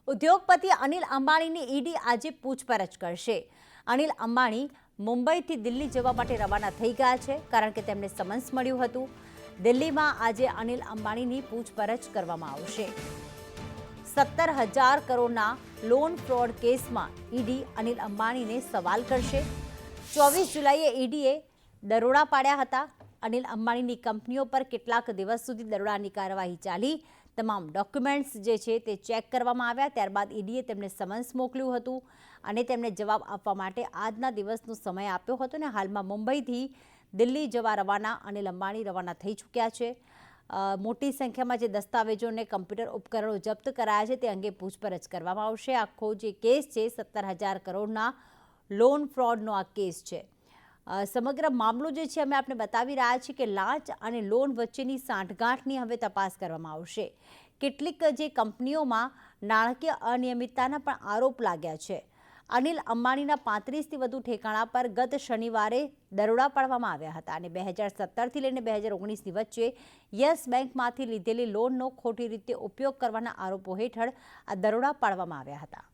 ઉદ્યોગપતિ અનિલ અંબાણીની ઈડી આજે પૂછપરછ કરશે। અનિલ અંબાણી મુંબઈથી દિલ્હી જવા માટે રવાના થઈ ગયા છે, કારણ કે તેમને સમન્સ મળ્યું હતું। દિલ્હીમાં આજે અનિલ અંબાણીની પૂછપરછ કરવામાં આવશે। 17,000 કરોડના લોન ફ્રોડ કેસમાં ઈડી અનિલ અંબાણીને સવાલ કરશે। 24 જુલાઈએ ઈડીએ દરોડા પાડ્યા હતા। અનિલ અંબાણીની કંપનીઓ પર કેટલાક દિવસ સુધી દરોડાની કાર્યવાહી ચાલી। તમામ ડોક્યુમેન્ટ્સ જે છે તે ચેક કરવામાં આવ્યા। ત્યારબાદ ઈડીએ તેમને સમન્સ મોકલ્યું હતું અને તેમને જવાબ આપવા માટે આજના દિવસનો સમય આપ્યો હતો અને હાલમાં મુંબઈથી દિલ્હી જવા રવાના અનિલ અંબાણી રવાના થઈ ચૂક્યા છે। મોટી સંખ્યામાં જે દસ્તાવેજો અને કમ્પ્યુટર ઉપકરણો જપ્ત કરાયા છે તે અંગે પૂછપરછ કરવામાં આવશે। આખો જે કેસ છે 17,000 કરોડના લોન ફ્રોડનો આ કેસ છે। સમગ્ર મામલો જે છે અમે આપને બતાવી રહ્યા છીએ કે લાંચ અને લોન વચ્ચેની સાંઠગાંઠની હવે તપાસ કરવામાં આવશે। કેટલીક જે કંપનીઓમાં નાણાકીય અનિયમિતતાના પણ આરોપ લાગ્યા છે। અનિલ અંબાણીના 35થી વધુ ઠેકાણા પર ગત શનિવારે દરોડા પાડવામાં આવ્યા હતા અને 2017થી લઈને 2019ની વચ્ચે યસ બેંકમાંથી લીધેલી લોનનો ખોટી રીતે ઉપયોગ કરવાના આરોપો હેઠળ આ દરોડા પાડવામાં આવ્યા હતા।